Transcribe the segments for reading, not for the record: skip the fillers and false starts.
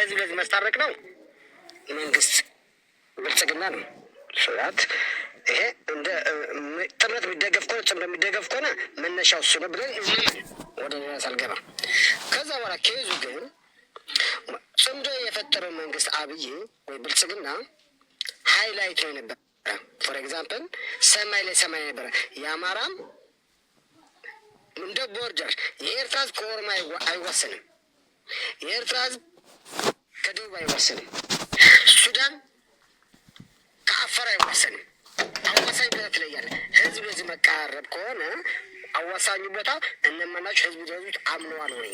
ህዝብ ለህዝብ መስታረቅ ነው መንግስት ብልጽግና ነው ስርዓት። ይሄ እንደ ጥምረት የሚደገፍ ከሆነ ጽምዶ የሚደገፍ ከሆነ መነሻው እሱ ነው ብለን ወደ ሌላ ሳልገባ ከዛ በኋላ ከይዙ ግን ጽምዶ የፈጠረው መንግስት አብይ ወይ ብልጽግና ሃይላይት ነው የነበረ። ፎር ኤግዛምፕል ሰማይ ላይ ሰማይ ነበረ። የአማራም እንደ ቦርደር የኤርትራ ህዝብ ከኦሮሞ አይወሰንም። የኤርትራ ህዝብ ከደቡብ አይወሰንም። ሱዳን ከአፋር አይወሰንም። አዋሳኝ ቦታ ትለያለ። ህዝብ ለዚህ መቃረብ ከሆነ አዋሳኙ ቦታ እነማናቸው ህዝቡ ለህዝቡ አምነዋል ወይ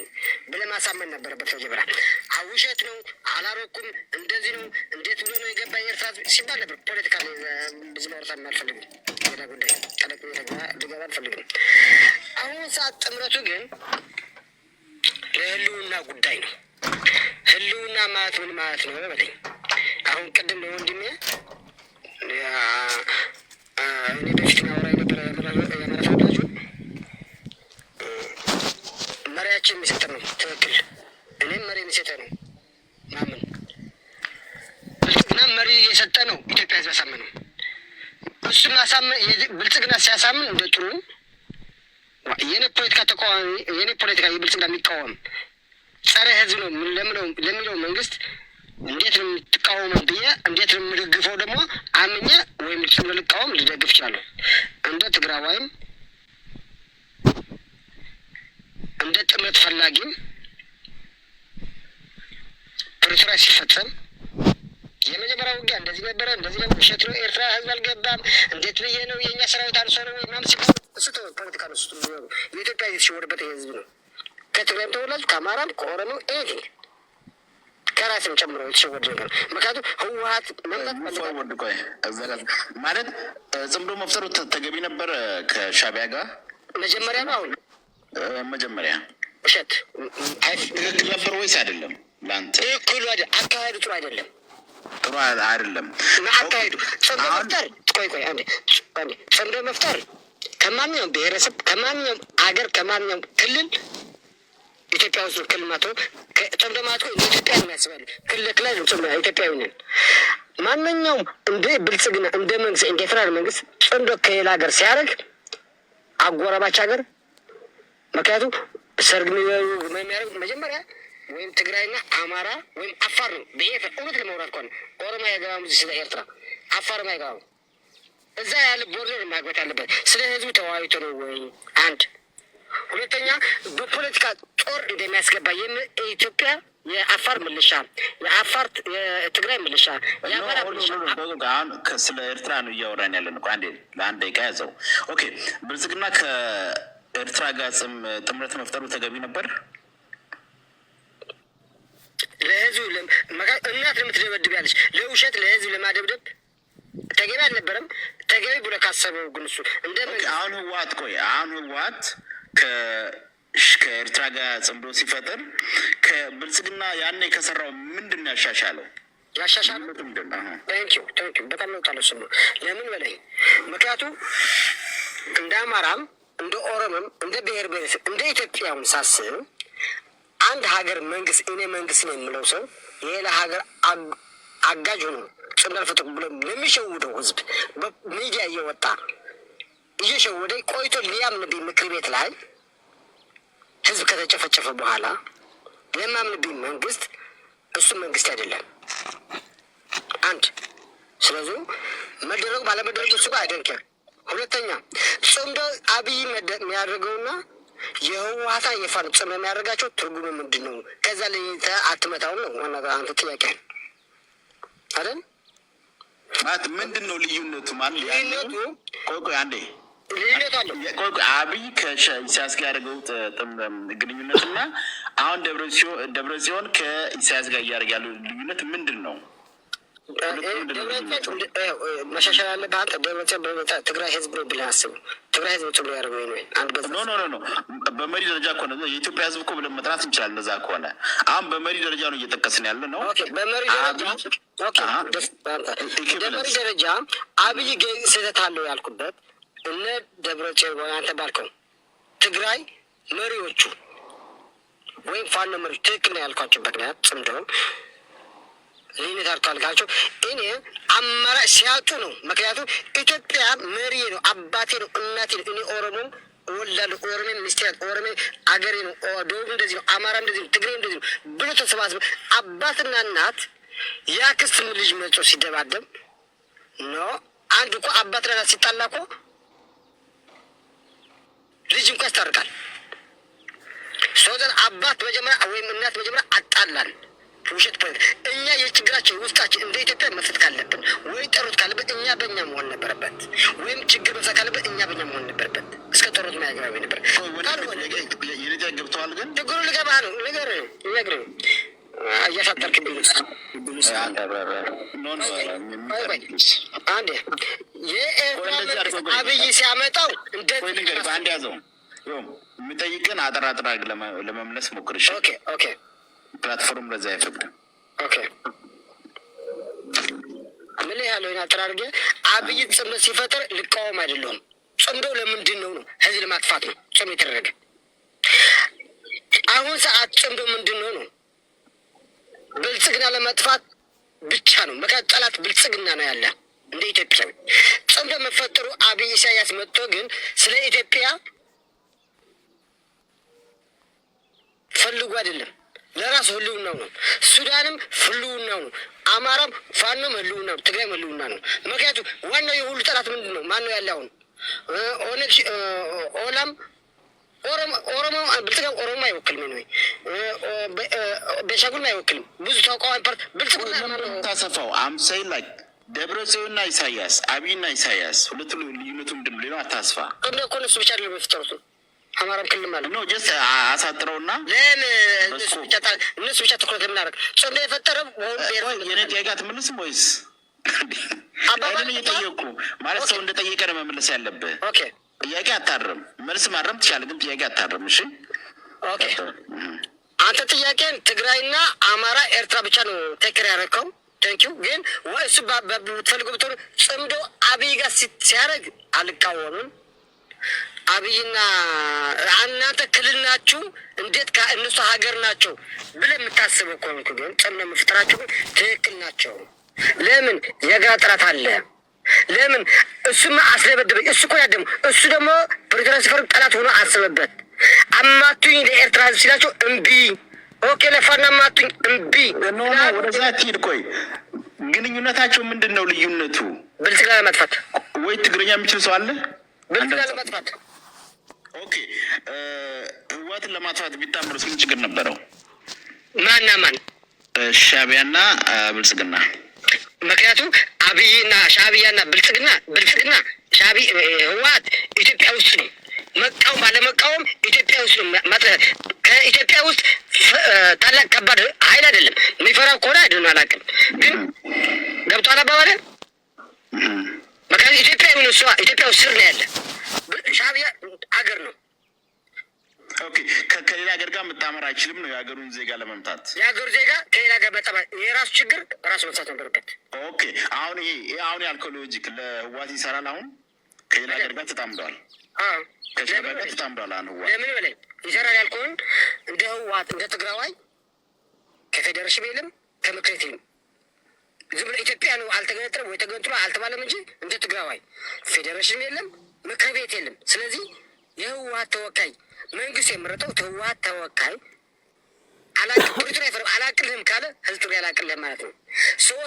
ብለህ ማሳመን ነበረበት። መጀመሪያ ውሸት ነው አላረኩም እንደዚህ ነው እንዴት ብሎ ነው የገባ የኤርትራ ህዝብ ሲባል ነበር። ፖለቲካ ብዙ ማውራት አልፈልግም። ሌላ ጉዳይ ጠለቅ ልገባ አልፈልግም። አሁን ሰዓት ጥምረቱ ግን ለህልውና ጉዳይ ነው። ህልውና ማለት ምን ማለት ነው በለኝ። አሁን ቅድም ለወንድሜ እኔ በፊት ማውራ የነበረ ያመረፈላችሁ መሪያችን የሚሰጠ ነው። ትክክል። እኔም መሪ የሚሰጠ ነው ማምን ብልጽግና መሪ የሰጠ ነው። ኢትዮጵያ ህዝብ ያሳመነው እሱ ማሳመን ብልጽግና ሲያሳምን እንደ ጥሩ የኔ ፖለቲካ ተቃዋሚ የኔ ፖለቲካ የብልጽግና የሚቃወም ጸረ ህዝብ ነው ለሚለው መንግስት እንዴት ነው የምትቃወመው ብዬ እንዴት ነው የምደግፈው ደግሞ አምኜ ወይም ልቃወም ልደግፍ እችላለሁ። እንደ ትግራዋይም እንደ ጥምረት ፈላጊም ፕሪቶሪያ ሲፈጸም የመጀመሪያ ውጊያ እንደዚህ ነበረ፣ እንደዚህ ነው፣ ውሸት ነው፣ ኤርትራ ህዝብ አልገባም፣ እንዴት ብዬ ነው የእኛ ሰራዊት አንሶ ነው ምናምን ሲባል እሱ ፖለቲካ ነው። እሱ የኢትዮጵያ የተሸወደበት ህዝብ ነው። ከትግራይም ተወላጅ ከአማራም ከኦሮሞ ኤኒቲንግ ከራስም ጨምሮ የተሸወደ ነገር። ምክንያቱም ህወሀት ማለት ጽምዶ መፍጠሩ ተገቢ ነበር ከሻቢያ ጋር መጀመሪያ ነው። አሁን መጀመሪያ ውሸት ትክክል ነበር ወይስ አይደለም? ለአንተ ትክክሉ አካሄዱ ጥሩ አይደለም። ጥሩ አይደለም አካሄዱ። ጽምዶ መፍጠር ቆይ አንዴ ጽምዶ መፍጠር ከማንኛውም ብሔረሰብ ከማንኛውም አገር ከማንኛውም ክልል ኢትዮጵያ ውስጥ ክልል ማቶ ጽምዶ ማቶ ኢትዮጵያ የሚያስባል ክልል ጽምዶ ኢትዮጵያዊ ነን። ማንኛውም እንደ ብልጽግና እንደ መንግስት እንደ ፌደራል መንግስት ጽምዶ ከሌላ ሀገር ሲያደርግ አጎራባች ሀገር ምክንያቱም ሰርግ የሚያደርጉት መጀመሪያ ወይም ትግራይና አማራ ወይም አፋር ነው። ብሄር እውነት ለመውራት ከሆነ ኦሮሞ አይገባም፣ ስለ ኤርትራ አፋርም አይገባም። እዛ ያለ ቦርደር ማግባት አለበት። ስለ ህዝቡ ተወያይቶ ነው ወይ? አንድ ሁለተኛ በፖለቲካ ጦር እንደሚያስገባ የኢትዮጵያ የአፋር ምልሻ የአፋር የትግራይ ምልሻ የአማራ ምልሻ አሁን ስለ ኤርትራ ነው እያወራን ያለን እኮ አንዴ ለአንድ ደቂቃ ያዘው። ኦኬ ብልጽግና ከኤርትራ ጋር ጥምረት መፍጠሩ ተገቢ ነበር? ለህዝቡ እናት ለምትደበድብ ያለች ለውሸት ለህዝብ ለማደብደብ ተገቢ አልነበረም። ተገቢ ብሎ ካሰበው ግን እሱ እንደ አሁን ህወሓት ከኤርትራ ጋር ጽምዶ ሲፈጥር ከብልጽግና ያኔ ከሰራው ምንድን ነው ያሻሻለው? ታንኪዩ በጣም ነው ታለው ስሙ ለምን በላይ ምክንያቱም እንደ አማራም እንደ ኦሮሞም እንደ ብሔር ብሔረሰብ እንደ ኢትዮጵያም ሳስብ አንድ ሀገር መንግስት እኔ መንግስት ነው የምለው ሰው የሌላ ሀገር አጋዥ ሆኖ ጽምዶ ፈጥሮ ብሎ ለሚሸውደው ህዝብ በሚዲያ እየወጣ እየሸወደ ቆይቶ ሊያምንብኝ ምክር ቤት ላይ ህዝብ ከተጨፈጨፈ በኋላ ለማምንብኝ መንግስት እሱ መንግስት አይደለም። አንድ ስለዚህ መደረጉ ባለመደረጉ እሱ አይደንከር። ሁለተኛ ጽምዶ አብይ የሚያደርገውና የህወሓት የፋኖ ጽምዶ የሚያደርጋቸው ትርጉሙ ምንድን ነው? ከዛ ላይ አትመታው ነው ዋና አንተ ጥያቄ አይደል? ማለት ምንድን ነው ልዩነቱ? ማለት ልዩነቱ ቆይ አንዴ አብይ ከኢሳያስ ጋር ያደረገው ግንኙነትና አሁን ደብረ ጽዮን ከኢሳያስ ጋር እያደረገ ያለው ልዩነት ምንድን ነው? መሻሻል አለብህ አንተ። ደብረጽዮን ትግራይ ህዝብ ነው ብለህ አስብ። ትግራይ ህዝብ ብሎ ያደርገው ነው አንድ ኖ በመሪ ደረጃ ከሆነ የኢትዮጵያ ህዝብ እኮ ብለን መጥራት እንችላለን። እዛ ከሆነ አሁን በመሪ ደረጃ ነው እየጠቀስን ያለ ነው። በመሪ ደረጃ አብይ ስህተት አለው ያልኩበት እነ ደብረጽዮን አንተ ባልከው ትግራይ መሪዎቹ ወይም ፋኖ መሪዎች ትክክል ነው ያልኳቸው ምክንያት ጽምዶ ልዩነት አድርገዋል ካልቸው እኔ አማራጭ ሲያጡ ነው። ምክንያቱም ኢትዮጵያ መሪ ነው፣ አባቴ ነው፣ እናቴ ነው። እኔ ኦሮሞ እወልዳለሁ፣ ኦሮሜ ሚስቴ ናት፣ ኦሮሜ አገሬ ነው፣ ደቡብ እንደዚህ ነው፣ አማራ እንደዚህ ነው፣ ትግሬ እንደዚህ ነው ብሎ ተሰባስበው አባትና እናት የአክስት ልጅ መጮ ሲደባደብ ኖ አንድ እኮ አባትና እናት ሲጣላ እኮ ልጅ እንኳ ያስታርቃል። ሶዘን አባት መጀመሪያ ወይም እናት መጀመሪያ አጣላን ውሸት ፖይንት። እኛ የችግራችን ውስጣችን እንደ ኢትዮጵያ መፍት ካለብን ወይ ጠሩት ካለብን እኛ በእኛ መሆን ነበረበት፣ ወይም ችግር መሳ ካለብን እኛ በእኛ መሆን ነበረበት። እስከ ጦርነቱ ማያገባቢ ነበር። የልጃ ገብተዋል። ግን ችግሩ ልገባ ነው ነገር ነው እያሳጠርክብኝ አንዴ የኤርትራ አብይ ሲያመጣው አንድ ያዘው የሚጠይቅን አጠር ለመመለስ ሞክር። ኦኬ ፕላትፎርም ለዛ አይፈቅድም። ኦኬ ምን ያለው አጠር አድርጌ አብይ ጽምዶ ሲፈጥር ልቃወም አይደለሁም። ጽምዶ ለምንድን ነው ህዝብ ለማጥፋት ነው ጽምዶ የተደረገ። አሁን ሰዓት ጽምዶ ምንድን ነው ብልጽግና ለመጥፋት ብቻ ነው። ምክንያት ጠላት ብልጽግና ነው ያለ እንደ ኢትዮጵያ ጽምዶ መፈጠሩ አብይ ኢሳያስ መጥቶ ግን ስለ ኢትዮጵያ ፈልጉ አይደለም፣ ለራሱ ህልውናው ነው። ሱዳንም ህልውናው ነው። አማራም ፋኖም ህልውናው ነው። ትግራይም ህልውና ነው። ምክንያቱም ዋናው የሁሉ ጠላት ምንድን ነው? ማን ነው ያለ? አሁን ኦነግ ኦላም ኦሮሞ ብልጽግና ኦሮሞ አይወክልም ነው። ቤንሻንጉልም አይወክልም። ብዙ ተቃዋሚ ፓርቲ ብልጽግና ታሰፋው አምሳይ ላይ ደብረ ጽዮንና ኢሳያስ አብይና ኢሳያስ ሁለቱ ልዩነቱ ምንድን ነው? ሌላ አታስፋ እንደ እኮ እነሱ ብቻ አይደለም የሚፈጠሩት አማራም ክልል ማለት ነው። ጀስት አሳጥረውና እነሱ ብቻ ትኩረት የምናደርግ ጽምዶ የፈጠረው የኔ ጥያቄ አትመልስም ወይስ አይደል? እየጠየቁ ማለት ሰው እንደጠየቀ ነው መመለስ ያለብህ። ኦኬ ጥያቄ አታርም፣ መልስ ማረም ትችላለህ፣ ግን ጥያቄ አታርም። እሺ ኦኬ። አንተ ጥያቄን ትግራይና አማራ ኤርትራ ብቻ ነው ቴክር ያደረግከው። ቴንኪው። ግን እሱ ብትፈልገው ብትሆኑ ጽምዶ አብይ ጋር ሲያደርግ አልቃወምም። አብይና እናንተ ክልል ናችሁ እንዴት እነሱ ሀገር ናቸው ብለህ የምታስበው ከሆንኩ ግን ጽምዶ መፍጠራቸው ግን ትክክል ናቸው። ለምን የጋራ ጥራት አለ። ለምን እሱማ አስለበደበኝ። እሱ እኮ ያደሙ እሱ ደግሞ ፕሬዚዳንት ሲፈርግ ጠላት ሆኖ አስበበት። አማቱኝ ለኤርትራ ህዝብ ሲላቸው እምቢ። ኦኬ ለፋና አማቱኝ እምቢ። ወደዛ ትሄድ። ቆይ ግንኙነታቸው ምንድን ነው? ልዩነቱ ብልጽግና ለማጥፋት ወይ ትግርኛ የሚችል ሰው አለ? ብልጽግና ለማጥፋት ኦኬ። ህወሓትን ለማጥፋት ቢጣምሩ ስንት ችግር ነበረው? ማና ማን? ሻዕቢያና ብልጽግና። ምክንያቱም አብይና ሻዕቢያና ብልጽግና ህወሓት ኢትዮጵያ ውስጥ ነው። መቃወም አለመቃወም ኢትዮጵያ ውስጥ ነው ማጥራት። ከኢትዮጵያ ውስጥ ታላቅ ከባድ ኃይል አይደለም። የሚፈራው ከሆነ አይደለም አላውቅም፣ ግን ገብቷል አባባለ። ምክንያቱም ኢትዮጵያ ምን እሷ ኢትዮጵያ ውስጥ ስር ነው ያለ። ሻዕቢያ አገር ነው። ኦኬ ከሌላ ሀገር ጋር መጣመር አይችልም ነው የሀገሩን ዜጋ ለመምታት። የሀገሩ ዜጋ ከሌላ ጋር መጣመር የራሱ ችግር ራሱ መፍታት ነበረበት። ኦኬ አሁን ያልከው ሎጂክ ለህወሓት ይሰራል። አሁን ከሌላ ሀገር ጋር ተጣምደዋል፣ ከሻዕቢያ ጋር ተጣምደዋል። አሁን ህወሓት ለምን በላይ ይሰራል ያልከውን እንደ ህወሓት እንደ ትግራዋይ ከፌዴሬሽን የለም ከምክር ቤት የለም። ዝም ብሎ ኢትዮጵያ ነው አልተገነጠለም ወይ ተገንጥሎ አልተባለም እንጂ እንደ ትግራዋይ ፌዴሬሽን የለም ምክር ቤት የለም። ስለዚህ የህወሓት ተወካይ መንግስት የመረጠው ህወሓት ተወካይ ፕሪቶሪያ የፈረመ አላቅልህም ካለ ህዝብ ጥሪ አላቅልህም ማለት ነው።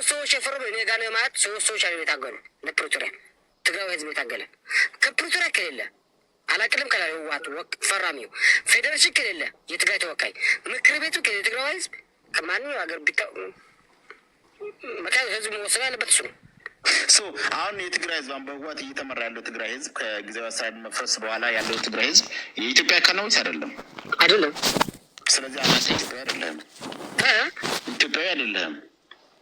ሰዎች የፈረሙ እኔ ጋር ነው ማለት ሰዎች አለ የታገሉ ለፕሪቶሪያ ትግራዊ ህዝብ የታገለ ከፕሪቶሪያ ከሌለ አላቅልህም ካለ ህወሓት ፈራሚው ፌዴሬሽን ከሌለ የትግራይ ተወካይ ምክር ቤቱ ከሌለ የትግራዊ ህዝብ ከማንኛው ሀገር ምክንያቱም ህዝብ መወሰን ያለበት እሱ ነው። አሁን የትግራይ ህዝብ በህወሓት እየተመራ ያለው ትግራይ ህዝብ ከጊዜያዊ አስተዳደር መፍረስ በኋላ ያለው ትግራይ ህዝብ የኢትዮጵያ አካል ነው ወይስ አይደለም? አይደለም። ስለዚህ አናት ኢትዮጵያዊ አይደለም። ኢትዮጵያዊ አይደለም።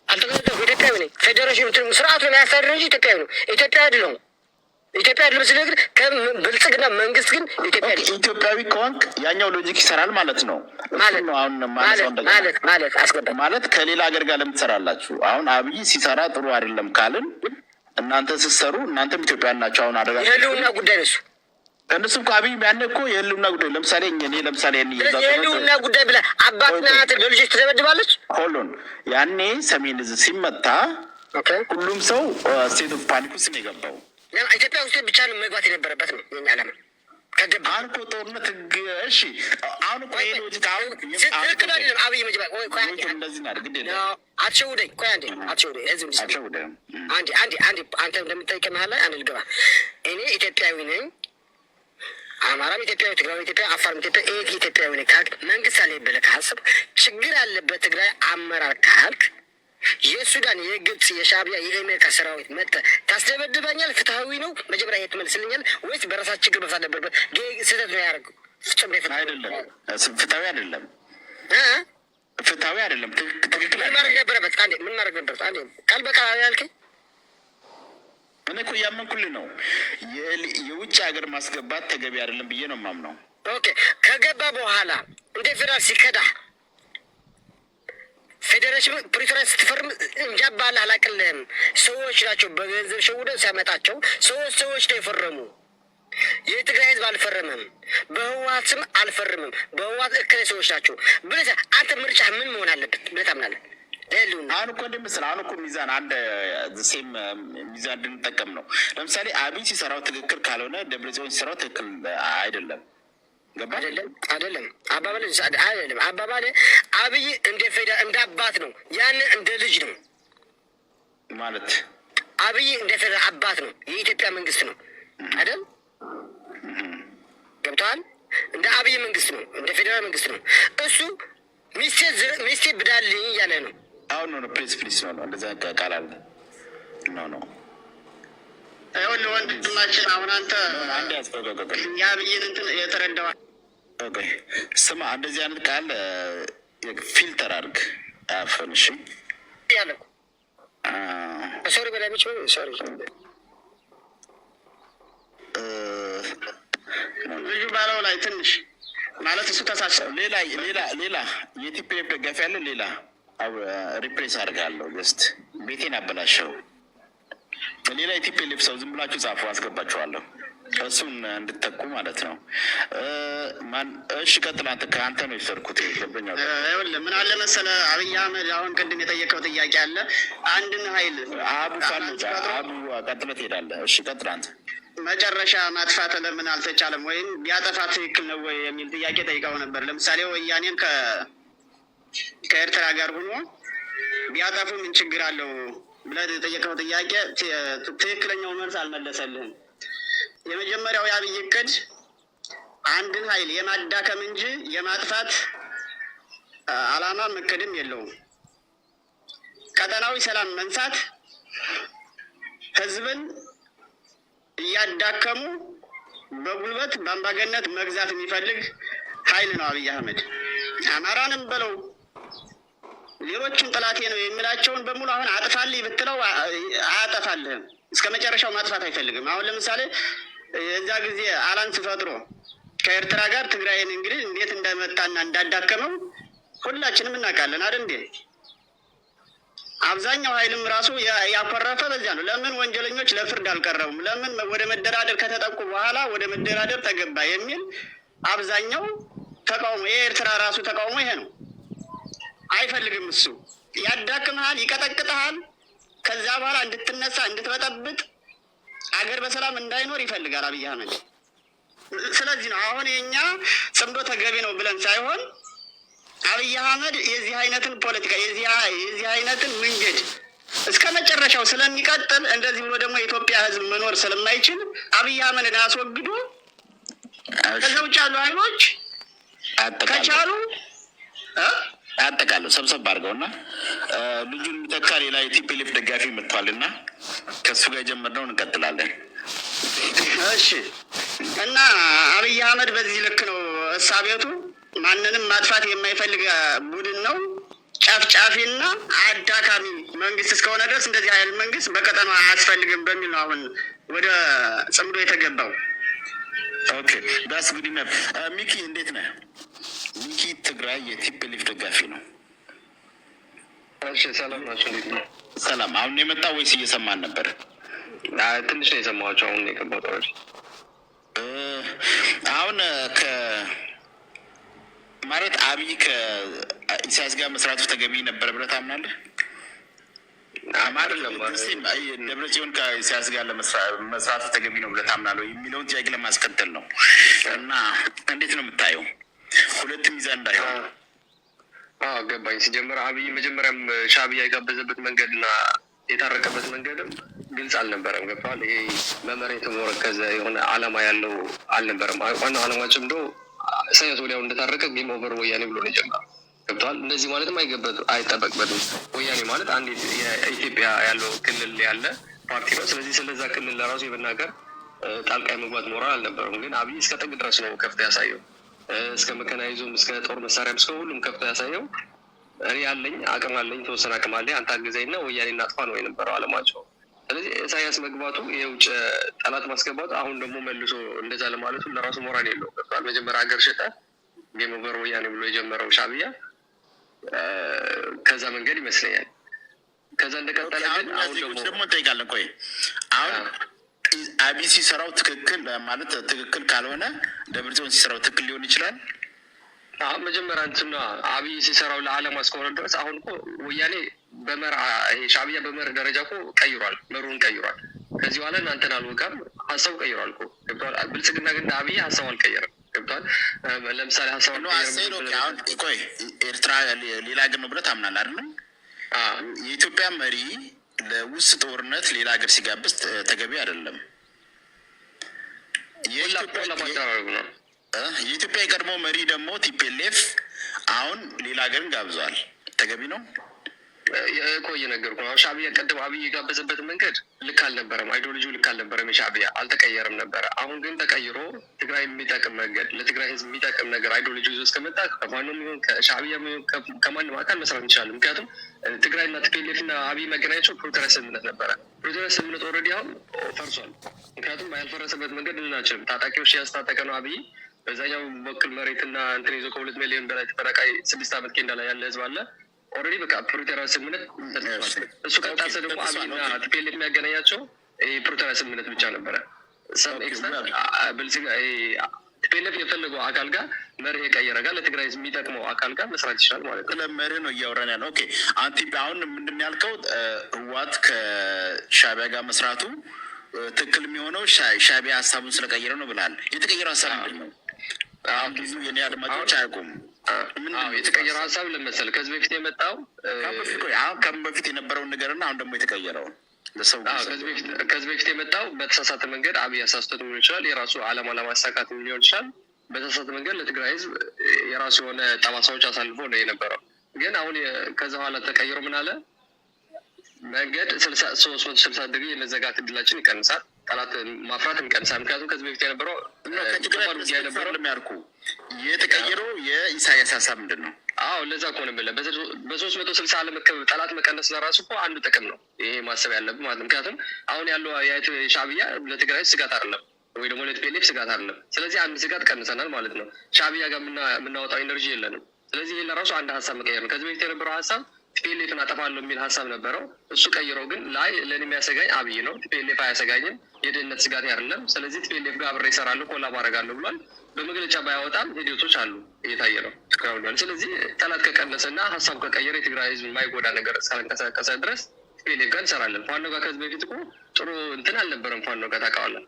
አልተገነዘብኩም። ኢትዮጵያዊ ነኝ። ፌዴሬሽን ስርዓቱን የሚያስተዳድር እንጂ ኢትዮጵያዊ ነው። ኢትዮጵያ አይደለም። ኢትዮጵያ አይደለም። ስለዚህ ብልጽግና መንግስት ግን ኢትዮጵያዊ ከሆንክ ያኛው ሎጂክ ይሰራል ማለት ነው። ማለት አስገባ ማለት ከሌላ ሀገር ጋር ለምን ትሰራላችሁ? አሁን አብይ ሲሰራ ጥሩ አይደለም ካልን እናንተ ስትሰሩ እናንተም ኢትዮጵያውያን ናቸው። አሁን አደጋ የህልውና ጉዳይ ነው እሱ። እነሱ እኮ አብይ ያኔ እኮ የህልውና ጉዳይ ለምሳሌ እኔ ለምሳሌ የህልውና ጉዳይ ብለህ አባትና ለልጆች ትደበድባለች። ሆሎን ያኔ ሰሜን ዕዝ ሲመታ ሁሉም ሰው ስቴት ኦፍ ፓኒክ ውስጥ ነው የገባው። ኢትዮጵያ ውስጥ ብቻ ነው መግባት የነበረበት ነው የኛ ዓላማ። አሁን እኮ ጦርነት እሺ፣ አሁን እኮ ትክክል አይደለም። አብይ መጅባ አትሸውደኝ፣ ቆይ አንዴ አትሸውደኝ። ህዝብ አንዴ አንተ እንደምጠይቀህ መሀል ላይ አንድ ልገባ። እኔ ኢትዮጵያዊ ነኝ፣ አማራም ኢትዮጵያዊ፣ ትግራዊ ኢትዮጵያ፣ አፋርም ኢትዮጵያ፣ ኢትዮጵያዊ ነኝ ካልክ መንግስት አለ ብለህ ካሰብ ችግር አለበት ትግራይ አመራር ካልክ የሱዳን የግብፅ የሻዕቢያ የአሜሪካ ሰራዊት መጥተህ ታስደበድበኛል? ፍትሐዊ ነው? መጀመሪያ ይሄ ትመልስልኛል ወይስ በራሳት ችግር መፍታት ነበረበት? ስህተት ነው ያደረገው። አይደለም፣ ፍትሐዊ አይደለም፣ ፍትሐዊ አይደለም። ትክክል ምን ማድረግ ነበረበት? አንዴ ምን ማድረግ ነበረበት? አንዴ ቃል በቃል ያልከኝ እኔ እኮ እያመንኩልህ ነው። የውጭ ሀገር ማስገባት ተገቢ አይደለም ብዬ ነው የማምነው። ኦኬ፣ ከገባ በኋላ እንደ ፌዴራል ሲከዳ ፌዴሬሽን ፕሪቶሪያ ስትፈርም እንጃ ባል አላቅልህም። ሰዎች ናቸው በገንዘብ ሸውደው ሲያመጣቸው ሰዎች ነው የፈረሙ። የትግራይ ህዝብ አልፈረምም፣ በህወሓት ስም አልፈርምም፣ በህወሓት እክሌ ሰዎች ናቸው ብለህ አንተ ምርጫ ምን መሆን አለበት ብለህ ታምናለህ? አሁን እኮ እንደምስል አሁን እኮ ሚዛን አንድ ሴም ሚዛን እንድንጠቀም ነው። ለምሳሌ አብይ ሲሰራው ትክክል ካልሆነ ደብረጽዮን ሲሰራው ትክክል አይደለም። አይደለም አባባል አብይ እንደ አባት ነው፣ ያንን እንደ ልጅ ነው ማለት። አብይ እንደ ፌደራል አባት ነው፣ የኢትዮጵያ መንግስት ነው አይደል? ገብተዋል? እንደ አብይ መንግስት ነው፣ እንደ ፌደራል መንግስት ነው። እሱ ሚስቴ ብዳልኝ እያለ ነው። አሁን ነው ፕሊስ ነው እንደዛ ቃል አለ ነው ይኸውልህ ወንድማችን፣ አሁን አንተ የአብይን እንትን የተረዳዋል። ስማ፣ እንደዚህ አይነት ቃል ፊልተር አድርግ አያፈንሽም ያለ ሶሪ በላሚች ሶሪ ልጁ ባለው ላይ ትንሽ ማለት እሱ ተሳሰብ። ሌላ የቲፒኤፍ ደጋፊ ያለ ሌላ ሪፕሬስ አድርጋለሁ። ጀስት ቤቴን አበላሸው። ሌላ የቲፒኤፍ ሰው ዝም ብላችሁ ጻፉ፣ አስገባችኋለሁ። እሱን እንድትተኩ ማለት ነው። እሺ ቀጥል። ከአንተ ነው የሰርኩት ይገበኛል። ይኸውልህ ምን አለ መሰለህ አብይ አህመድ አሁን ቅድም የጠየቀው ጥያቄ አለ። አንድን ሀይል አቡ ቀጥለህ ትሄዳለህ። እሺ ቀጥል አንተ። መጨረሻ ማጥፋት ለምን አልተቻለም ወይም ቢያጠፋ ትክክል ነው ወይ የሚል ጥያቄ ጠይቀው ነበር። ለምሳሌ ወያኔን ከኤርትራ ጋር ሆኖ ቢያጠፉ ምን ችግር አለው ብለህ የጠየቀው ጥያቄ ትክክለኛው መልስ አልመለሰልህም። የመጀመሪያው የአብይ እቅድ አንድን ሀይል የማዳከም እንጂ የማጥፋት አላማም እቅድም የለውም። ቀጠናዊ ሰላም መንሳት፣ ህዝብን እያዳከሙ በጉልበት በአምባገነት መግዛት የሚፈልግ ኃይል ነው አብይ አህመድ። አማራንም በለው ሌሎችን ጠላቴ ነው የሚላቸውን በሙሉ አሁን አጥፋልኝ ብትለው አያጠፋልህም። እስከ መጨረሻው ማጥፋት አይፈልግም። አሁን ለምሳሌ የዛ ጊዜ አላንስ ፈጥሮ ከኤርትራ ጋር ትግራይን እንግዲህ እንዴት እንደመጣና እንዳዳከመው ሁላችንም እናውቃለን አይደል እንዴ? አብዛኛው ኃይልም ራሱ ያኮረፈ በዚያ ነው። ለምን ወንጀለኞች ለፍርድ አልቀረቡም? ለምን ወደ መደራደር ከተጠቁ በኋላ ወደ መደራደር ተገባ የሚል አብዛኛው ተቃውሞ፣ የኤርትራ ራሱ ተቃውሞ ይሄ ነው። አይፈልግም። እሱ ያዳክምሃል፣ ይቀጠቅጠሃል። ከዛ በኋላ እንድትነሳ እንድትበጠብጥ አገር በሰላም እንዳይኖር ይፈልጋል አብይ አህመድ። ስለዚህ ነው አሁን የኛ ጽምዶ ተገቢ ነው ብለን ሳይሆን አብይ አህመድ የዚህ አይነትን ፖለቲካ የዚህ አይነትን መንገድ እስከ መጨረሻው ስለሚቀጥል እንደዚህ ብሎ ደግሞ የኢትዮጵያ ሕዝብ መኖር ስለማይችል አብይ አህመድን አስወግዶ ከዛ ውጭ ያሉ ኃይሎች ከቻሉ አጠቃለሁ ሰብሰብ አድርገውና ልጁን የሚተካ ሌላ የቲፒኤፍ ደጋፊ መጥቷልና ከእሱ ጋር የጀመርነውን እንቀጥላለን። እሺ። እና አብይ አህመድ በዚህ ልክ ነው እሳቤቱ። ማንንም ማጥፋት የማይፈልግ ቡድን ነው። ጨፍጫፊና አዳካሚ መንግስት እስከሆነ ድረስ እንደዚህ አይነት መንግስት በቀጠናው አያስፈልግም በሚል ነው አሁን ወደ ጽምዶ የተገባው። ኦኬ ዳስ ጉድ ኢነፍ። ሚኪ እንዴት ነህ? ሚኪ ትግራይ የቲፒኤፍ ደጋፊ ነው። እሺ ሰላም ናቸው። እንዴት ነው? ሰላም። አሁን የመጣው ወይስ እየሰማን ነበር? ትንሽ ነው የሰማኋቸው። አሁን የገባሁት። አሁን ማለት አብይ ከኢሳያስ ጋር መስራቱ ተገቢ ነበረ ብለህ ታምናለህ? ደብረ ጽዮን ከኢሳያስ ጋር መስራቱ ተገቢ ነው ብለህ ታምናለህ የሚለውን ጥያቄ ለማስከተል ነው። እና እንዴት ነው የምታየው? ሁለቱም ይዘህ እንዳይሆን ገባኝ። ሲጀምር አብይ መጀመሪያም ሻዕቢያ የጋበዘበት መንገድና የታረቀበት መንገድም ግልጽ አልነበረም። ገብቷል። ይሄ በመሬት የተሞረከዘ የሆነ አላማ ያለው አልነበረም። ዋናው አላማቸው እንደ ኢሳያስ ወዲያው እንደታረቀ ጌም ኦቨር ወያኔ ብሎ ነው የጀመረው። ገብቷል። እንደዚህ ማለትም አይጠበቅበትም። ወያኔ ማለት አንድ የኢትዮጵያ ያለው ክልል ያለ ፓርቲ ነው። ስለዚህ ስለዛ ክልል ለራሱ የመናገር ጣልቃ የመግባት ሞራል አልነበረም። ግን አብይ እስከ ጥግ ድረስ ነው ከፍታ ያሳየው። እስከ መከናይዙም እስከ ጦር መሳሪያም እስከ ሁሉም ከፍታ ያሳየው። እኔ ያለኝ አቅም አለኝ፣ ተወሰነ አቅም አለኝ፣ አንተ አግዘኝና ወያኔ እናጥፋ ነው የነበረው አለማቸው። ስለዚህ ኢሳያስ መግባቱ የውጭ ጠላት ማስገባቱ አሁን ደግሞ መልሶ እንደዛ ለማለቱ ለራሱ ሞራል የለው። ገብቷል። መጀመሪያ ሀገር ሸጠ ጌም ኦቨር ወያኔ ብሎ የጀመረው ሻዕቢያ ከዛ መንገድ ይመስለኛል። ከዛ እንደቀጠለ ግን አሁን ደግሞ እንጠይቃለን። ቆይ አሁን አብይ ሲሰራው ትክክል ማለት ትክክል ካልሆነ ደብረጽዮን ሲሰራው ትክክል ሊሆን ይችላል። አሁን መጀመሪያ እንትና አብይ ሲሰራው ለዓለም እስከሆነ ድረስ አሁን እኮ ወያኔ ሻዕቢያ በመርህ ደረጃ እኮ ቀይሯል፣ መሩን ቀይሯል። ከዚህ በኋላ እናንተን አልወጋም ሀሳቡ ቀይሯል እኮ ገብቷል። ብልጽግና ግን አብይ ሀሳቡ አልቀየረም። ገብቷል። ለምሳሌ ሀሳቡ አሁን ቆይ ኤርትራ ሌላ ሀገር ነው ብለህ ታምናለህ አይደለም? የኢትዮጵያ መሪ ለውስጥ ጦርነት ሌላ ሀገር ሲጋብዝ ተገቢ አይደለም። የኢትዮጵያ የቀድሞ መሪ ደግሞ ቲፒኤልኤፍ አሁን ሌላ ሀገርን ጋብዟል። ተገቢ ነው እኮ እየነገርኩ ነው። ሻዕቢያ ቀደም አብይ የጋበዘበት መንገድ ልክ አልነበረም። አይዲዮሎጂው ልክ አልነበረም። የሻዕቢያ አልተቀየረም ነበረ። አሁን ግን ተቀይሮ ትግራይ የሚጠቅም መንገድ ለትግራይ ሕዝብ የሚጠቅም ነገር አይዲዮሎጂ ይዞ እስከመጣ ከማንም ይሁን ከሻዕቢያ ከማንም አካል መስራት እንችላለን። ምክንያቱም ትግራይና ቲፒኤልኤፍ እና አብይ መገናኛቸው ፕሪቶሪያ ስምምነት ነበረ። ፕሪቶሪያ ስምምነት ኦልሬዲ አሁን ፈርሷል። ምክንያቱም ያልፈረሰበት መንገድ ልናችልም ታጣቂዎች ያስታጠቀ ነው አብይ በዛኛው በኩል መሬትና እንትን ይዞ ከ2 ሚሊዮን በላይ ተፈናቃይ 6 ዓመት ኬንዳ ላይ ያለ ሕዝብ አለ። ኦልሬዲ በቃ ፕሪቶሪያ ስምምነት ተደርሷል። እሱ ከታሰ ደግሞ አብይና ቲፒኤልኤፍ የሚያገናኛቸው ፕሪቶሪያ ስምምነት ብቻ ነበረ። ሰም ኤክስተንት ቲፒኤልኤፍ የፈለገው አካል ጋር መርህ የቀየረ ጋር ለትግራይ የሚጠቅመው አካል ጋር መስራት ይችላል ማለት ነው። ለመርህ ነው እያወራን ያለው። ኦኬ አሁን ምንድን ያልከው ህወሓት ከሻዕቢያ ጋር መስራቱ ትክክል የሚሆነው ሻዕቢያ ሀሳቡን ስለቀየረ ነው ብላል። የተቀየረው ሀሳብ ምንድን ነው? አሁን ብዙ የኔ አድማጮች አያውቁም። የተቀየረው ሀሳብ ለመሰል ከዚህ በፊት የመጣው ከምን በፊት የነበረውን ነገርና አሁን ደግሞ የተቀየረውን ከዚህ በፊት የመጣው በተሳሳተ መንገድ አብይ አሳስቶት ሊሆን ይችላል። የራሱ ዓላማ ለማሳካት ሊሆን ይችላል። በተሳሳተ መንገድ ለትግራይ ህዝብ የራሱ የሆነ ጠባሳዎች አሳልፎ ነው የነበረው። ግን አሁን ከዛ በኋላ ተቀይሮ ምን አለ መንገድ 360 ዲግሪ የመዘጋት እድላችን ይቀንሳል፣ ጠላት ማፍራት ይቀንሳል። ምክንያቱም ከዚህ በፊት የነበረው የተቀየረው የኢሳያስ ሀሳብ ምንድን ነው? አዎ ለዛ ከሆነ ብለህ በ360 አለመከበብ ጠላት መቀነስ ለራሱ እኮ አንዱ ጥቅም ነው። ይሄ ማሰብ ያለብህ ማለት ነው። ምክንያቱም አሁን ያለው ሻዕቢያ ለትግራይ ስጋት አይደለም ወይ ደግሞ ለቲፒኤልኤፍ ስጋት አይደለም። ስለዚህ አንድ ስጋት ቀንሰናል ማለት ነው። ሻዕቢያ ጋር የምናወጣው ኤነርጂ የለንም። ስለዚህ ይሄ ለራሱ አንድ ሀሳብ መቀየር ነው። ከዚህ በፊት የነበረው ሀሳብ ቲፒኤልኤፍን አጠፋለሁ የሚል ሀሳብ ነበረው። እሱ ቀይረው ግን ላይ ለእኔ የሚያሰጋኝ አብይ ነው፣ ቲፒኤልኤፍ አያሰጋኝም፣ የደህንነት ስጋት አይደለም። ስለዚህ ቲፒኤልኤፍ ጋር አብሬ እሰራለሁ፣ ኮላብ አደርጋለሁ ብሏል። በመግለጫ ባያወጣም ሂደቶች አሉ፣ እየታየ ነው እስካሁን። ስለዚህ ጠላት ከቀነሰና ሀሳብ ከቀየረ የትግራይ ህዝብ የማይጎዳ ነገር እስካልንቀሳቀሰ ድረስ ቲፒኤልኤፍ ጋር እንሰራለን። ፋኖ ጋር ከዚህ በፊት እኮ ጥሩ እንትን አልነበረም። ፋኖ ጋር ታውቃለህ።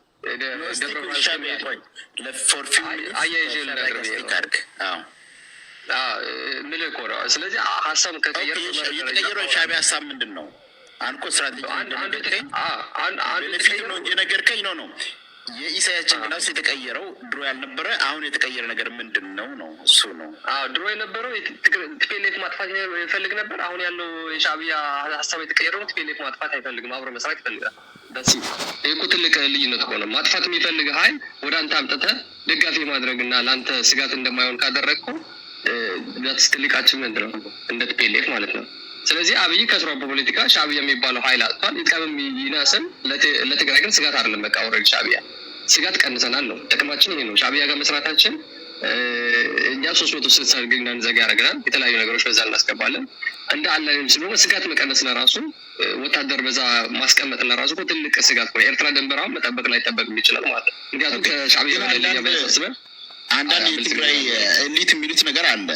አያይዤ ልነግርህ ምልህ እኮ ነው። ስለዚህ ሀሳብ ከቀየረ የተቀየረው ሻዕቢያ ሀሳብ ምንድን ነው? አንኮ ስትራቴጂ ነው የነገርከኝ ነው የኢሳያስ ጭንቅላት የተቀየረው ድሮ ያልነበረ አሁን የተቀየረ ነገር ምንድን ነው? እሱ ነው። ድሮ የነበረው ቲፒኤልኤፍ ማጥፋት ይፈልግ ነበር። አሁን ያለው የሻዕቢያ ሀሳብ የተቀየረው ቲፒኤልኤፍ ማጥፋት አይፈልግም፣ አብሮ መስራት ይፈልጋል። ይህ እኮ ትልቅ ልዩነት እኮ ነው። ማጥፋት የሚፈልግ ሀይል ወደ አንተ አምጥተህ ደጋፊ ማድረግና ለአንተ ስጋት እንደማይሆን ካደረግከው ትልቅ አቺቭመንት ነው እንደ ቲፒኤልኤፍ ማለት ነው። ስለዚህ አብይ ከስራው በፖለቲካ ሻዕቢያ የሚባለው ሀይል አጥቷል። ይጥቀምም ይናስም ለትግራይ ግን ስጋት አይደለም። በቃ ኦልሬዲ ሻዕቢያ ስጋት ቀንሰናል ነው ጥቅማችን። ይሄ ነው ሻዕቢያ ጋር መስራታችን። እኛ 360 ዲግሪ እንዳንዘጋ ያደርገናል። የተለያዩ ነገሮች በዛ እናስገባለን። እንደ አላይም ስለሆነ ስጋት መቀነስ ለራሱ ወታደር በዛ ማስቀመጥ ለራሱ ትልቅ ስጋት ነው። ኤርትራ ድንበራውን መጠበቅ ላይ ጠበቅ ይችላል ማለት ነው። ምክንያቱም ከሻዕቢያ ላይ ያበሰበ አንዳንድ የትግራይ ኤሊት የሚሉት ነገር አለ።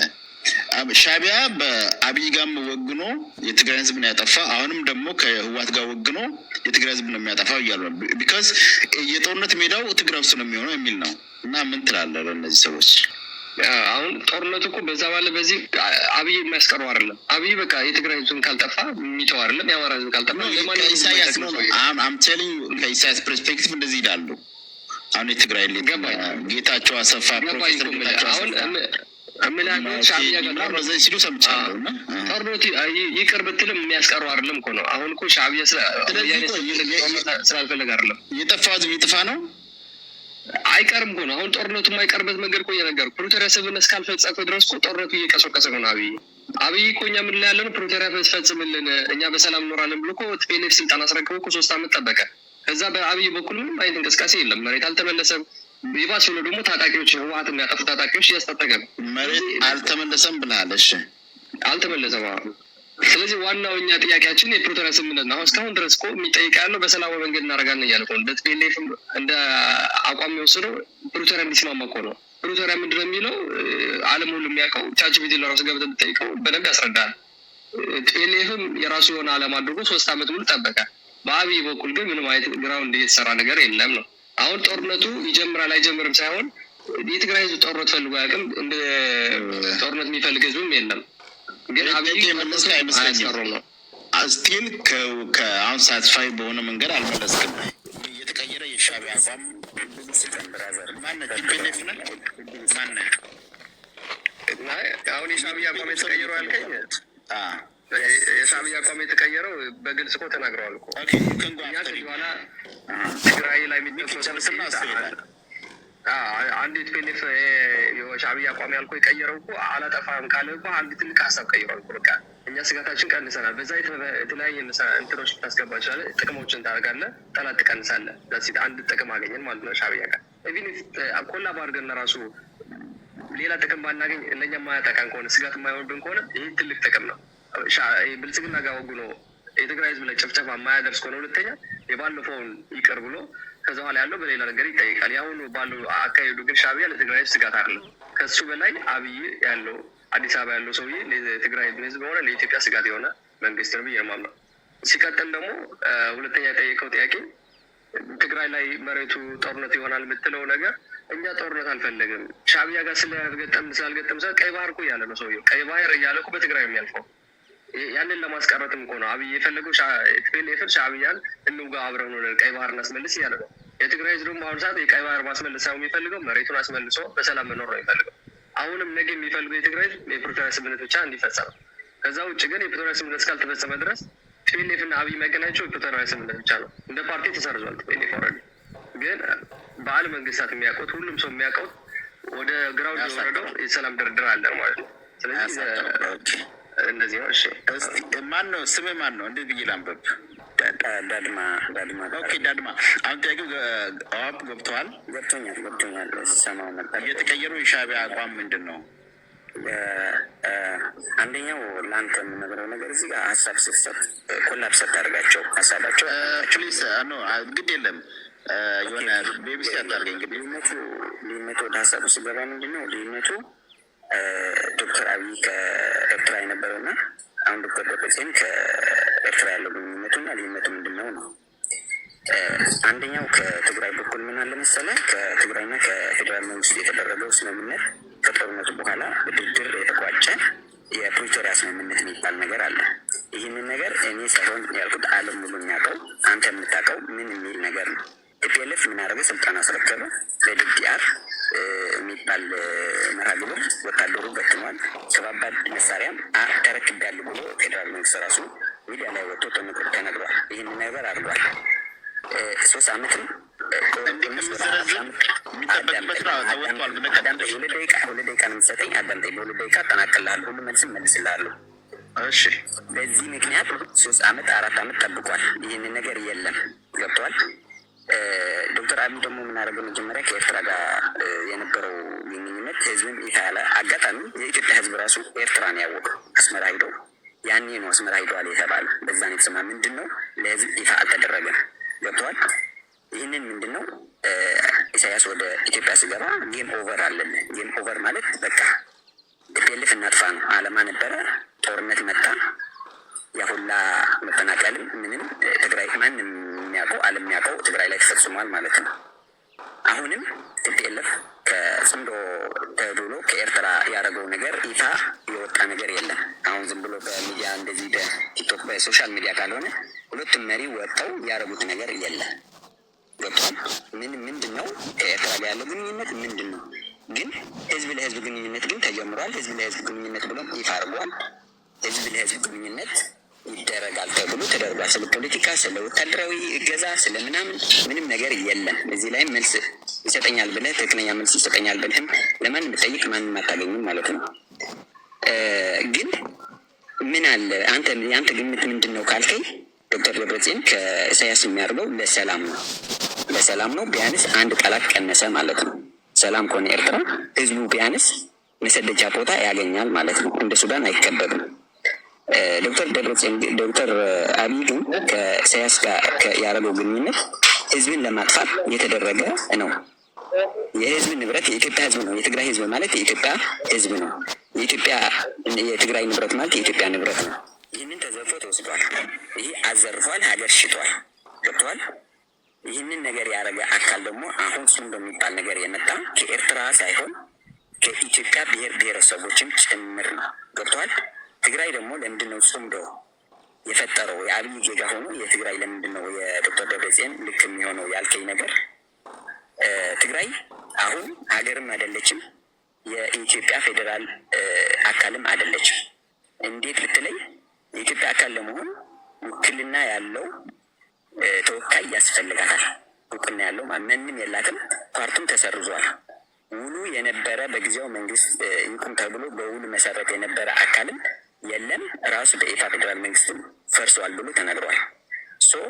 ሻቢያ በአብይ ጋርም ወግኖ የትግራይ ህዝብ ነው ያጠፋ፣ አሁንም ደግሞ ከህዋት ጋር ወግኖ የትግራይ ህዝብ ነው የሚያጠፋው እያሉ ነው። ቢካዝ የጦርነት ሜዳው ትግራይ ውስጥ ነው የሚሆነው የሚል ነው። እና ምን ትላለህ ለእነዚህ ሰዎች? አሁን ጦርነቱ እኮ በዛ ባለ በዚህ አብይ የሚያስቀረው አይደለም። አብይ በቃ የትግራይ ህዝብን ካልጠፋ የሚተው አይደለም። የአማራ ህዝብ ካልጠፋ ከኢሳያስ ነው አምቴሊንግ ከኢሳያስ ፐርስፔክቲቭ እንደዚህ ይላሉ። አሁን የትግራይ ጌታቸው አሰፋ ፕሮፌሰር ጌታቸው አሰፋ ሲሉ ሰምቻለሁ። ጦርነቱ ይቅር ብትልም የሚያስቀረው አይደለም እኮ ነው። አሁን እኮ ሻዕቢያ ስላልፈለግ አይደለም የጠፋው ህዝብ ይጥፋ ነው አይቀርም እኮ ነው። አሁን ጦርነቱ የማይቀርበት መንገድ እኮ እየነገርኩህ ፕሪቶሪያ ስምምነት እስካልፈጸመ ድረስ እኮ ጦርነቱ እየቀሰቀሰ ነው። አብይ እኮ እኛ ምን ላይ ያለ ነው ፕሪቶሪያ ፈጽምልን እኛ በሰላም እኖራለን ብሎ እኮ ቲፒኤልኤፍ ስልጣን አስረክቦ እኮ 3 ዓመት ጠበቀ። ከዛ በአብይ በኩል ምንም አይነት እንቅስቃሴ የለም። መሬት አልተመለሰም። ይባስ ብሎ ደግሞ ታጣቂዎች ህወሓት የሚያጠፉ ታጣቂዎች እያስታጠቀ ነው። መሬት አልተመለሰም ብለሃል። እሺ አልተመለሰም። ስለዚህ ዋናው እኛ ጥያቄያችን የፕሪቶሪያ ስምምነት ነው። እስካሁን ድረስ እኮ የሚጠይቅ ያለው በሰላማዊ መንገድ እናደርጋለን እያለ እኮ እንደ ቲፒኤልኤፍ እንደ አቋም የሚወስደው ፕሪቶሪያ እንዲስማማ እኮ ነው። ፕሪቶሪያ ምንድን ነው የሚለው ዓለም ሁሉ የሚያውቀው ቻትጂፒቲ ለራሱ ገብተህ ብትጠይቀው በደንብ ያስረዳል። ቲፒኤልኤፍም የራሱ የሆነ ዓላማ አድርጎ 3 ዓመት ሙሉ ጠበቀ። በአብይ በኩል ግን ምንም አይነት ግራውንድ የተሰራ ነገር የለም ነው። አሁን ጦርነቱ ይጀምራል አይጀምርም ሳይሆን የትግራይ ህዝብ ጦርነት ፈልጎ አያውቅም። እንደ ጦርነት የሚፈልግ ህዝብም የለም። ግን አብይ አይመስለኝም ነው ስቲል ከአሁን ሳትስፋይ በሆነ መንገድ አልመለስክም። የተቀየረ የሻዕቢያ አቋም ማነው? ቲፒኤልኤፍ ነህ ማነህ? አሁን የሻዕቢያ አቋም የተቀየረው ያልከኝ የሻዕቢያ አቋም የተቀየረው በግልጽ እኮ ተናግረዋል እኮ በኋላ ትግራይ ላይ የሚጠቀው አንድ ቲፒኤልኤፍ የሻዕቢያ አቋም ያልኩ የቀየረው እኮ አላጠፋም ካለ እኮ አንድ ትልቅ ሀሳብ ቀይሯል እኮ። በቃ እኛ ስጋታችን ቀንሰናል። በዛ የተለያየ እንትኖች ልታስገባ ይችላል። ጥቅሞችን ታደርጋለህ፣ ጠላት ትቀንሳለህ። አንድ ጥቅም አገኘን ማለት ነው ሻዕቢያ ጋር ኢቪን ኮላብ አድርገን ራሱ ሌላ ጥቅም ባናገኝ ለእኛ የማያጠቃን ከሆነ ስጋት የማይሆንብን ከሆነ ይህ ትልቅ ጥቅም ነው። ብልጽግና ጋር ወጉኖ የትግራይ ህዝብ ላይ ጭፍጨፋ የማያደርስ ከሆነ ሁለተኛ የባለፈውን ይቅር ብሎ ከዛ በኋላ ያለው በሌላ ነገር ይጠይቃል። ያሁኑ ባለው አካሄዱ ግን ሻዕቢያ ለትግራይ ህዝብ ስጋት አይደለም። ከሱ በላይ አብይ ያለው አዲስ አበባ ያለው ሰውዬ ለትግራይ ህዝብ ሆነ ለኢትዮጵያ ስጋት የሆነ መንግስት ነው ብዬ የማምነው። ሲቀጥል ደግሞ ሁለተኛ የጠየቀው ጥያቄ ትግራይ ላይ መሬቱ ጦርነት ይሆናል የምትለው ነገር እኛ ጦርነት አልፈለግም። ሻዕቢያ ጋር ስላልገጠም ቀይ ባህር እኮ እያለ ነው ሰውዬው። ቀይ ባህር እያለ እኮ በትግራይ የሚያልፈው ያንን ለማስቀረትም እኮ ነው አብይ የፈለገው። ቲፒኤልኤፍን ሻዕቢያን እንውጋ አብረን ሆነን ቀይ ባህር እናስመልስ እያለ ነው። የትግራይ ህዝብ ደግሞ በአሁኑ ሰዓት የቀይ ባህር ማስመልስ ሳይሆን የሚፈልገው መሬቱን አስመልሶ በሰላም መኖር ነው የሚፈልገው። አሁንም ነገ የሚፈልገው የትግራይ ህዝብ የፕሪቶሪያ ስምምነት ብቻ እንዲፈጸም። ከዛ ውጭ ግን የፕሪቶሪያ ስምምነት እስካልተፈጸመ ድረስ ቲፒኤልኤፍ እና አብይ የሚያገናቸው የፕሪቶሪያ ስምምነት ብቻ ነው። እንደ ፓርቲ ተሰርዟል ቲፒኤልኤፍ ኦልሬዲ። ግን በዓለም መንግስታት የሚያውቁት ሁሉም ሰው የሚያውቀው ወደ ግራውንድ የወረደው የሰላም ድርድር አለ ማለት ነው። ስለዚህ እንደዚህ ነው። እሺ ማን ነው ስምህ? ማን ነው? እንዴት ብዬ ላንበብ? ዳድማ። ኦኬ ዳድማ። አሁን ጥያቄው ገብቶሃል? ገብቶኛል። ሲሰማው ነበር። የተቀየሩ የሻዕቢያ አቋም ምንድን ነው? አንደኛው ለአንተ የምነግረው ነገር እዚህ ጋር ሀሳብ ስትሰጥ ኮላፕስ አታደርጋቸው ሀሳባቸው ፕሊስ። ግድ የለም የሆነ ቤቢስ ያታርገኝ። እንግዲህ ልዩነቱ ወደ ሀሳቡ ስገባ ምንድን ነው ልዩነቱ? ዶክተር አብይ ከኤርትራ የነበረውና አሁን ዶክተር ደብረጽዮን ከኤርትራ ያለው ግንኙነቱና ልዩነቱ ምንድን ነው ነው? አንደኛው ከትግራይ በኩል ምን አለ መሰለህ፣ ከትግራይና ከፌዴራል መንግስቱ የተደረገው ስምምነት ከጦርነቱ በኋላ በድርድር የተቋጨ የፕሪቶሪያ ስምምነት የሚባል ነገር አለ። ይህንን ነገር እኔ ሳይሆን ያልኩት ዓለም ሙሉ የሚያውቀው አንተ የምታውቀው ምን የሚል ነገር ነው? ቲፒኤልኤፍ ምን አደረገ? ስልጣን አስረከበ። በዲዲአር የሚባል መርሃ ግብር ወታደሩ በትኗል። ከባባድ መሳሪያም ተረክቤያለሁ ብሎ ፌዴራል መንግስት ራሱ ሚዲያ ላይ ወጥቶ ተነግሯል። ይህን ነገር አድርጓል። 3 ዓመትም ሁለት ደቂቃ ነው የምትሰጠኝ። አዳምጠኝ። በሁለት ደቂቃ አጠናቅልሃለሁ። ሁሉ መልስም መልስልሃለሁ። እሺ። በዚህ ምክንያት 3 ዓመት 4 ዓመት ጠብቋል። ይህንን ነገር የለም። ገብተዋል። ዶክተር አብይ ደግሞ የምናደርገው መጀመሪያ ከኤርትራ ጋር የነበረው ግንኙነት ህዝብን ይፋ ያለ አጋጣሚ የኢትዮጵያ ህዝብ ራሱ ኤርትራን ያወቀው አስመራ ሂዶ ያኔ ነው አስመራ ሂደዋል የተባለ በዛ ነው የተሰማ። ምንድን ነው ለህዝብ ይፋ አልተደረገም። ገብተዋል። ይህንን ምንድን ነው ኢሳያስ ወደ ኢትዮጵያ ሲገባ ጌም ኦቨር አለን። ጌም ኦቨር ማለት በቃ ቲፒኤልኤፍ እናጥፋ ነው። አላማ ነበረ። ጦርነት መጣ። ያሁላ መፈናቀልም ምንም ትግራይ ማንም የሚያውቀው ዓለም የሚያውቀው ትግራይ ላይ ተፈጽሟል ማለት ነው። አሁንም ቲፒኤልኤፍ ከጽምዶ ተብሎ ከኤርትራ ያደረገው ነገር ይፋ የወጣ ነገር የለም። አሁን ዝም ብሎ በሚዲያ እንደዚህ በቲክቶክ በሶሻል ሚዲያ ካልሆነ ሁለቱም መሪ ወጥተው ያደረጉት ነገር የለም። ገብቷል። ምንድን ነው ከኤርትራ ጋር ያለው ግንኙነት ምንድን ነው? ግን ህዝብ ለህዝብ ግንኙነት ግን ተጀምሯል። ህዝብ ለህዝብ ግንኙነት ብሎም ይፋ አድርጓል። ህዝብ ለህዝብ ግንኙነት ይደረጋል ተብሎ ተደርጓል። ስለ ፖለቲካ፣ ስለ ወታደራዊ እገዛ፣ ስለ ምንም ነገር የለም። እዚህ ላይም መልስ ይሰጠኛል ብለህ ትክክለኛ መልስ ይሰጠኛል ብለህም ለማንም ብጠይቅ ማንም አታገኝም ማለት ነው። ግን ምን አለ አንተ ግምት ምንድን ነው ካልከኝ ዶክተር ደብረጽዮን ከኢሳያስ የሚያደርገው ለሰላም ነው። ቢያንስ አንድ ጠላት ቀነሰ ማለት ነው። ሰላም ከሆነ ኤርትራ ህዝቡ ቢያንስ መሰደጃ ቦታ ያገኛል ማለት ነው። እንደ ሱዳን አይከበብም። ዶክተር አብይ ግን ከኢሳያስ ጋር ያደረገው ግንኙነት ህዝብን ለማጥፋት የተደረገ ነው። የህዝብ ንብረት የኢትዮጵያ ህዝብ ነው። የትግራይ ህዝብ ማለት የኢትዮጵያ ህዝብ ነው። የትግራይ ንብረት ማለት የኢትዮጵያ ንብረት ነው። ይህንን ተዘርፎ ተወስዷል። ይህ አዘርፏል፣ ሀገር ሽጧል። ገብተዋል። ይህንን ነገር ያደረገ አካል ደግሞ አሁን ጽምዶ የሚባል ነገር የመጣ ከኤርትራ ሳይሆን ከኢትዮጵያ ብሔር ብሔረሰቦችም ጭምር ነው። ገብተዋል። ትግራይ ደግሞ ለምንድን ነው ጽምዶ የፈጠረው? የአብይ ጌጋ ሆኖ የትግራይ ለምንድን ነው የዶክተር ደብረጽዮን ልክ የሚሆነው ያልከኝ ነገር ትግራይ አሁን ሀገርም አይደለችም፣ የኢትዮጵያ ፌዴራል አካልም አይደለችም። እንዴት ብትለይ የኢትዮጵያ አካል ለመሆን ውክልና ያለው ተወካይ ያስፈልጋታል። እውቅና ያለው ማንንም የላትም። ፓርቱም ተሰርዟል። ውሉ የነበረ በጊዜው መንግስት ይቁም ተብሎ በውሉ መሰረት የነበረ አካልም የለም። ራሱ በኢፋ ፌዴራል መንግስትም ፈርሷል ብሎ ተነግሯል። ሶ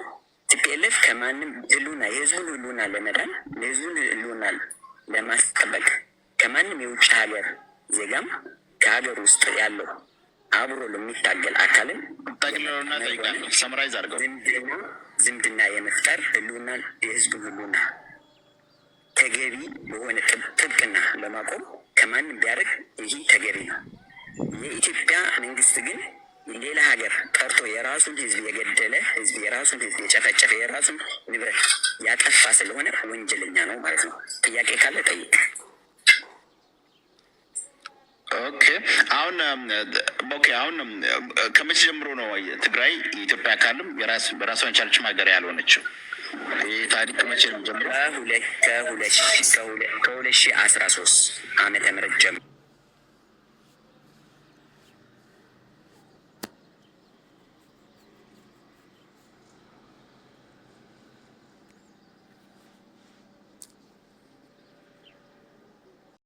ቲፒኤልኤፍ ከማንም ህሉና የህዝቡን ህሉና ለመዳን የህዝቡን ህሉና ለማስጠበቅ ከማንም የውጭ ሀገር ዜጋም ከሀገር ውስጥ ያለው አብሮ ለሚታገል አካልን ሰምራይዝ አድርገው ዝምድና የመፍጠር ህሉና የህዝቡን ህሉና ተገቢ በሆነ ጥብቅና ለማቆም ከማንም ቢያደርግ ይህ ተገቢ ነው። የኢትዮጵያ መንግስት ግን ሌላ ሀገር ቀርቶ የራሱን ህዝብ የገደለ ህዝብ የራሱን ህዝብ የጨፈጨፈ የራሱን ንብረት ያጠፋ ስለሆነ ወንጀለኛ ነው ማለት ነው። ጥያቄ ካለ ጠይቅ። አሁን ከመቼ ጀምሮ ነው ትግራይ የኢትዮጵያ አካልም በራሷን ቻለችም ሀገር ያልሆነችው? ይህ ታሪክ መቼ ነው ጀምሮ? ከ2013 ዓመተ ምህረት ጀምሮ